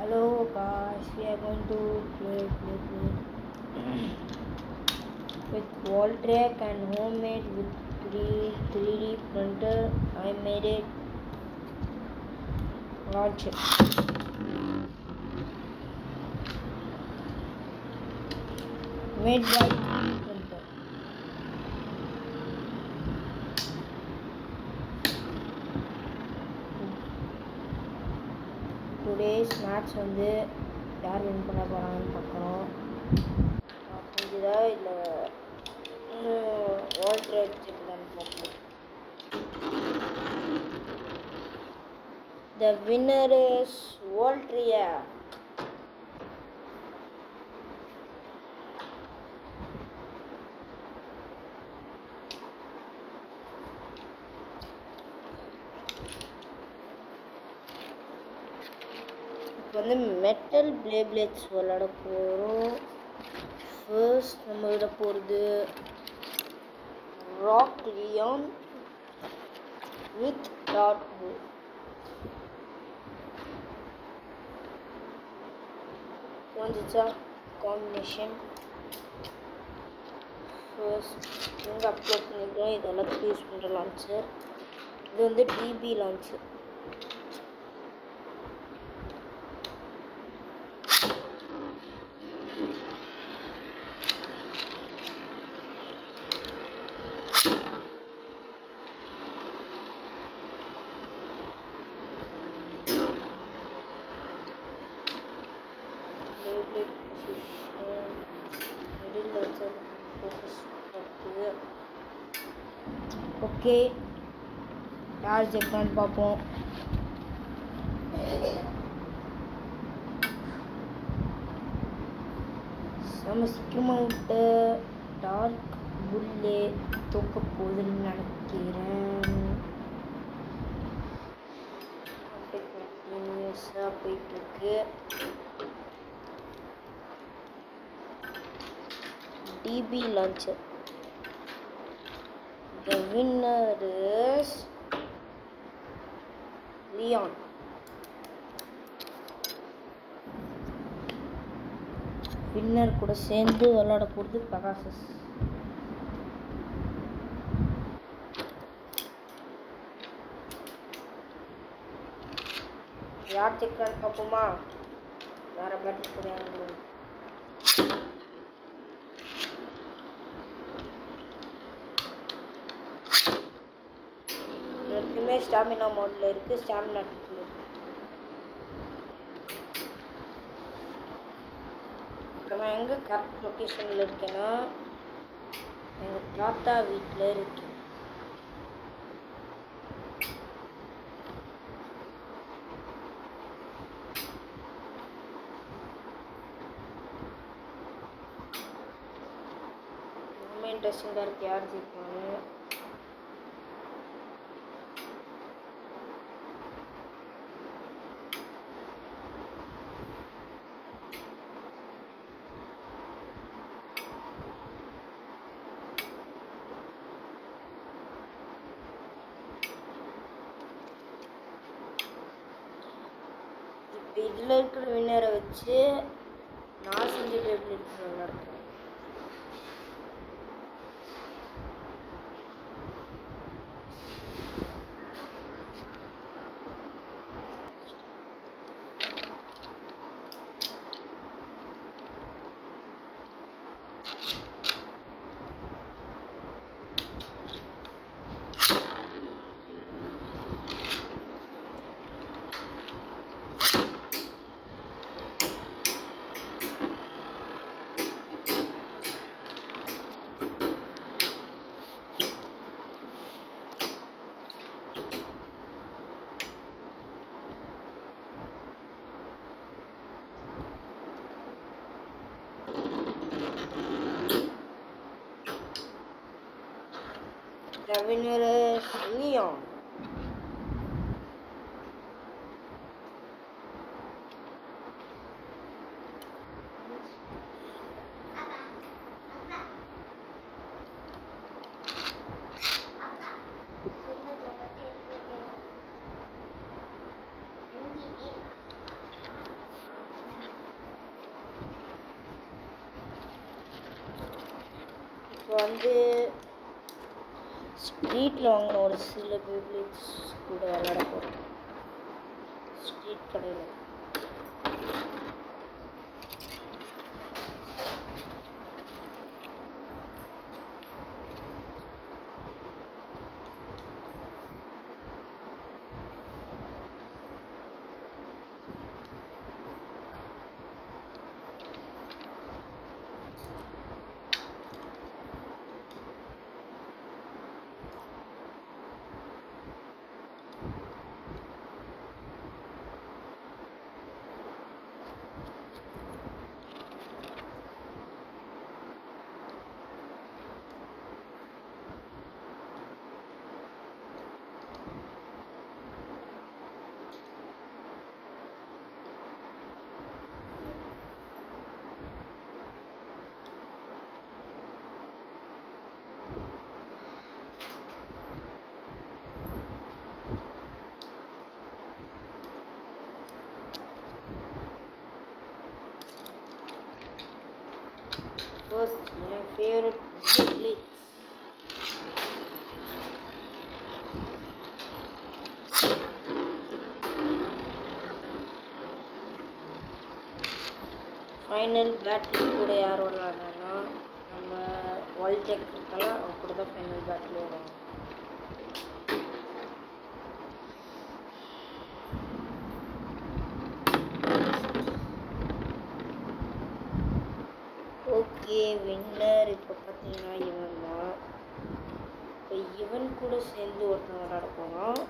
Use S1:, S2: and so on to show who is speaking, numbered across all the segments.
S1: Hello guys, we are going to play with wall track and homemade with 3D printer. I made it. Launch it. Made by 3D printer. Today's match வந்து யார் win பண்ண போகிறாங்கன்னு பார்க்குறோம். புரிஞ்சுதா இல்லை வால் track check தான் பார்க்கணும். The winner is Voltria. இப்போ வந்து மெட்டல் பிளேட்ஸ் விளாட போகிறோம். ஃபர்ஸ்ட் நம்ம விட போகிறது ராக் லியான் வித் டாட் புல். புரிஞ்சிச்சா காம்பினேஷன்? ஃபர்ஸ்ட் இங்கே அப்லோட் பண்ணிக்கிறோம். இதெல்லாம் யூஸ் பண்ணுற லான்ச்சர். இது வந்து டிபி லான்ச்சர். ஓகே, யார் ஜெயிப்பான்னு பார்ப்போம். நம்ம சீக்கிரமாக விட்டு டார்க் புல்லே தூக்க போகுதுன்னு நினைக்கிறேன். கண்டினியூஸாக போயிட்டுருக்கு. DP launcher. The winner is Leon. Winner கூட சேர்ந்து விளையாட போகிறது பெகாசஸ். யார் ஜெயிக்கிறான்னு பார்ப்போமா? வேற பேட்டில் கிடையாது. ரெண்டுமே ஸ்டாமினா மோடில் இருக்குது. ஸ்டாமினா நான் எங்கே கரெக்ட் லொக்கேஷனில் இருக்கேன்னா எங்கள் தாத்தா வீட்டில் இருக்கேன். ரொம்ப இன்ட்ரெஸ்டிங்காக இருக்குது யார் ஜெயிப்பான்னு. இதில் இருக்கிற வின்னரை வச்சு நான் செஞ்ச டேபிள் நடத்துகிறேன். The winner is Leon. வந்து ஸ்ட்ரீட்டில் வாங்கின ஒரு சில பேப்ளேட்ஸ் கூட விளையாட போகிறோம். ஸ்ட்ரீட் கடையில் first my favorite Beyblades. Final battle கூட யார் விளாட்றாங்கன்னா நம்ம வால்டெக் இருக்கலாம், அவங்க கூட தான் ஃபைனல் பேட்டில் வரும். ஓகே, வின்னர் இப்போ பார்த்தீங்கன்னா இவன் தான். இப்போ இவன் கூட சேர்ந்து ஒருத்தன் விளையாட போகிறான்.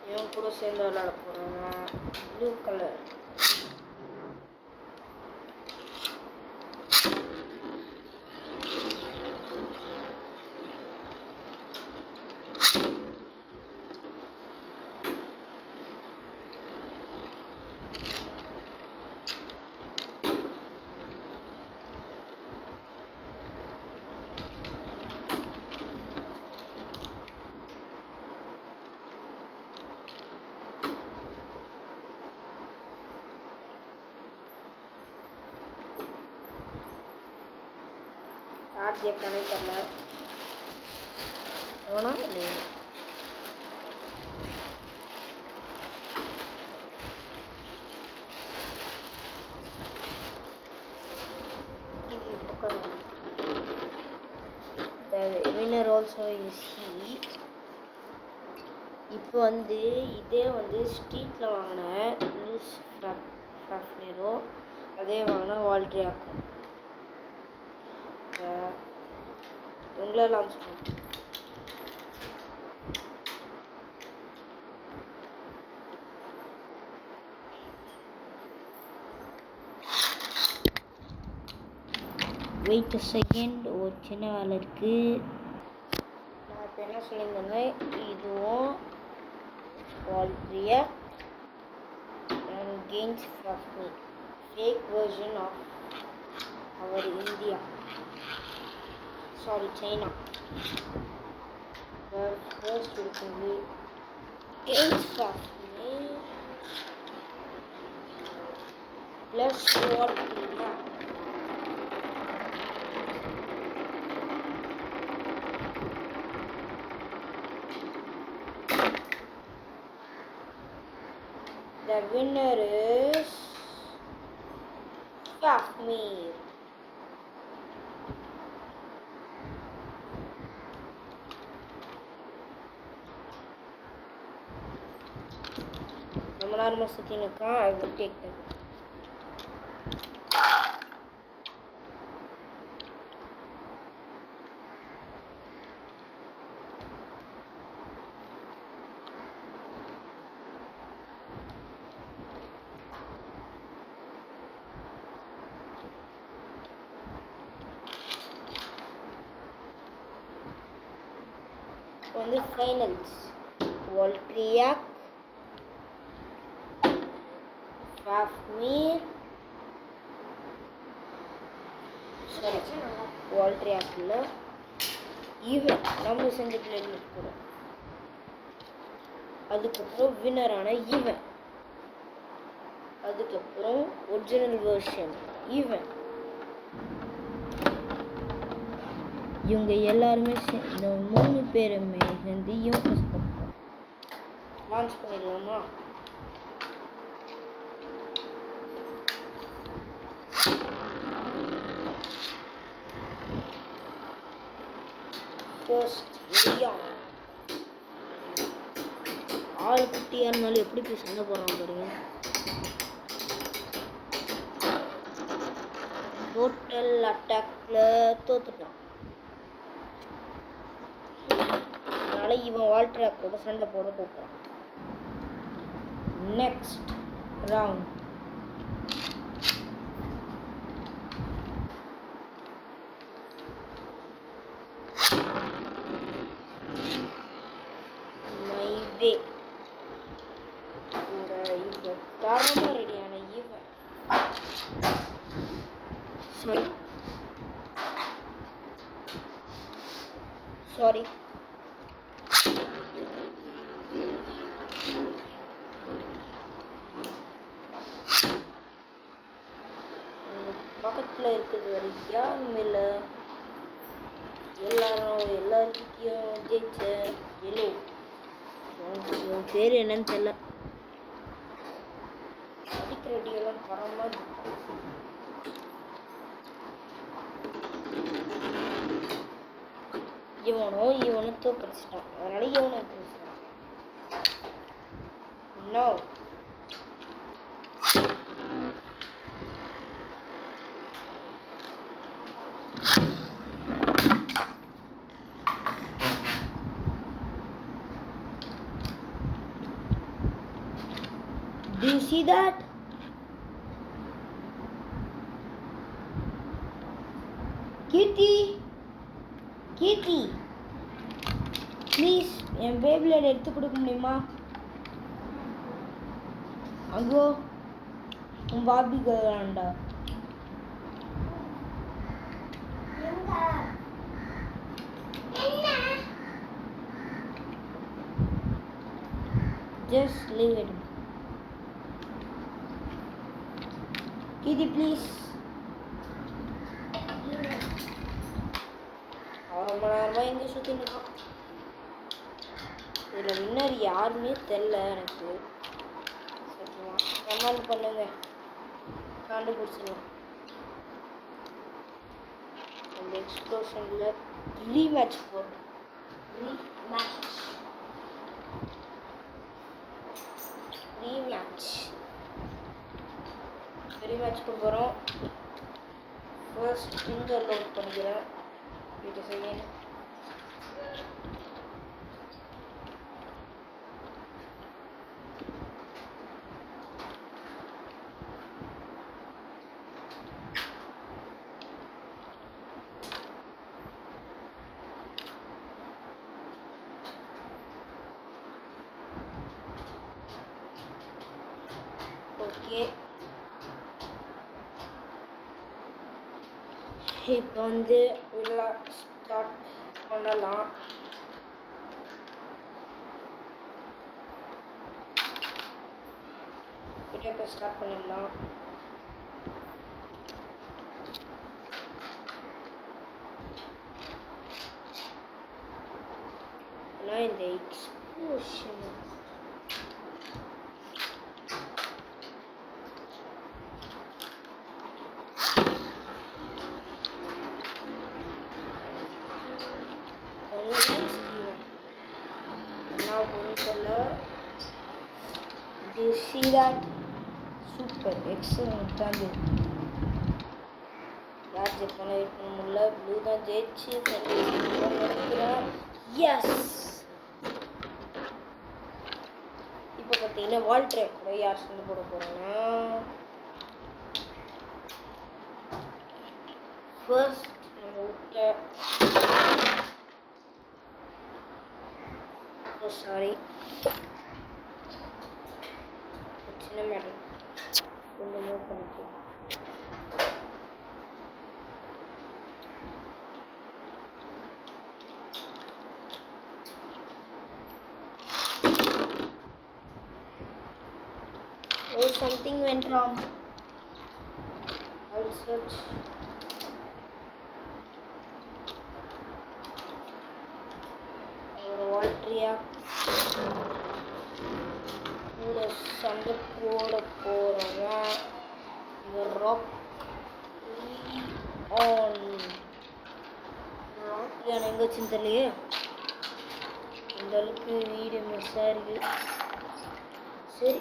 S1: இவன் கூட சேர்ந்து விளையாட போகிறான் ப்ளூ கலர். சார்ஜ் எப்போனே தெரில. எவனா இல்லையா? The winner also is he. இப்போ வந்து இதே வந்து ஸ்ட்ரீட்டில் வாங்கின நியூஸ் ஃப்ராஃப்னேரோ, அதே வாங்கின வால்ட்ரியாக்கும் உங்களை லான்ச் பண்ண. வெயிட் செகண்ட், ஒரு சின்ன வேலை இருக்குது. நான் இப்போ என்ன சொல்லியிருந்தேன்னா, இதுவும் வால்ட்ரியா and gains Frafnir, fake version of our India, sorry China. But first we can be gains Frafnir plus Watlria. The winner is Frafnir. ரொம்ப நேரமாக சுற்றி நிற்கான். I will take them. வந்து ஃபைனல்ஸ் வால்ட்ரியாக், Frafnir சாரி வால் ட்ராக்கில் ஈவன் நம்ம செஞ்ச பிளேலிஸ்ட் போகிறோம். அதுக்கப்புறம் வின்னரான ஈவன், அதுக்கப்புறம் ஒரிஜினல் வெர்ஷன் ஈவன். இவங்க எல்லாருமே இந்த 3 பேருமே சேர்ந்து இவங்க லான்ச் பண்ணிடலாமா? First Leon. ஆள் குட்டியாக இருந்தாலும் எப்படி போய் சண்டை போடுறான் பாருங்க. டோட்டல் அட்டாக்ல தோத்துட்டான். அதனால இவன் வால் ட்ராக்கோட சண்டை போட போகிறான். நெக்ஸ்ட் ரவுண்ட் மைவே கூட இவன் தரமாக ரெடியான இவன் சாரி பக்கத்தில் இருக்குது வரைக்கும் யாரும் இல்லை. எல்லாருக்கிட்டையும் ஜெயிச்ச எல்லோ. உன் பேர் என்னன்னு தெரியல. அடிக்கிற அடியெல்லாம் தரமாக இவனை தோக்கடிச்சிட்டான். அதனால இவனை தோக்கடிச்சிட்டான். No Do you see that? Kitty, please என் பேபிளேட் எடுத்து கொடுக்க முடியுமா? அங்கோ உன் பாபிக்கு வேண்டாண்டா. Just leave it. Kitty, please. ரொம்ப நேரமாக எங்கே சுற்றின்னு இருக்கான். இதில் வின்னர் யாருன்னே தெரில எனக்கு. சரிங்களா, கமெண்ட் பண்ணுங்க, கண்டுபிடிச்சிடலாம். அந்த எக்ஸ்ப்ளோஷனில் ரீமேட்ச் போடுறோம். ரீமேட்ச் பண்ண போகிறோம். ஃபர்ஸ்ட் ஃபிங்கர் லோட் பண்ணிக்கிறேன். Wait a second. Okay. இப்போ வந்து இதெல்லாம் ஸ்டார்ட் பண்ணலாம். வீடியோக்கு ஸ்டார்ட் பண்ணிடலாம். ஆனால் இந்த explosion Do you see that? Super, excellent. Thank யார் ஜெயிப்பான வெயிட் பண்ண முடியல. ப்ளூ தான் ஜெயிச்சு நினைக்கிறேன். எஸ். இப்போ பார்த்தீங்கன்னா வால் ட்ராக் கூட யார் சண்டை போட போகிறாங்கன்னா ஃபர்ஸ்ட் நம்ம விட்ட சாரி சின்ன மேடம் கொஞ்சம் மூவ் பண்ணிக்கலாம். Oh, something went wrong. I'll search. ஒரு வால்ட்ரியா இந்த சண்டை போட போகிறவன் இந்த ராக் ஆன் ராக்லியான் எங்கே வச்சுன்னு தெரியலையே. இந்த அளவுக்கு வீடு மிஸ்ஸாக இருக்கு. சரி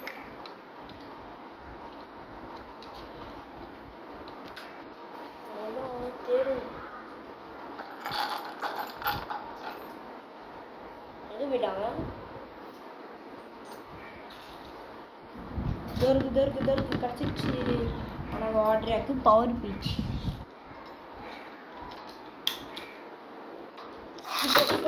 S1: தேடு எது போயிட்டாங்க. தோருக்கு கிடச்சிருச்சு. ஆனால் வாட்ரியாக்கு பவர் பீச். Second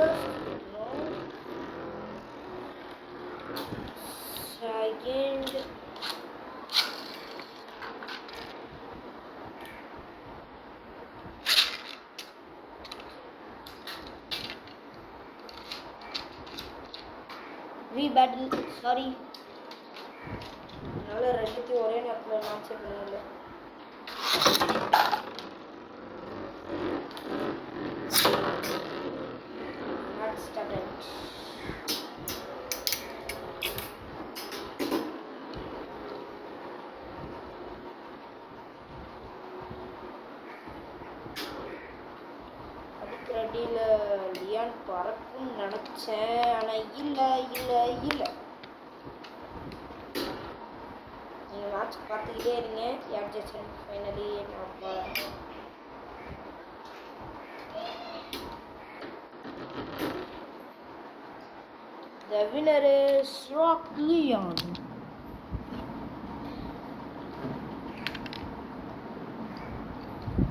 S1: battle. Sorry, என்னால் ரெண்டுத்தையும் ஒரே நேரத்தில் மேட்ச் பண்ண முடியல. மேட்ச் ஸ்டார்ட் ஆயிடுச்சு. அடிக்கடியில் லியான் பறக்கும்னு நினச்சேன், ஆனால் இல்லை. நீங்கள் மேட்ச் பார்த்துக்கிட்டே இருங்க. யார் ஜெயிச்சன் ஃபைனலி நான் The winner is Rock Leon.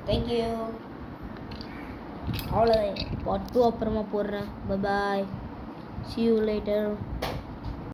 S1: Thank you. அவ்வளோதான். பார்ட் 2 அப்புறமா போடுறேன். Bye bye. See you later.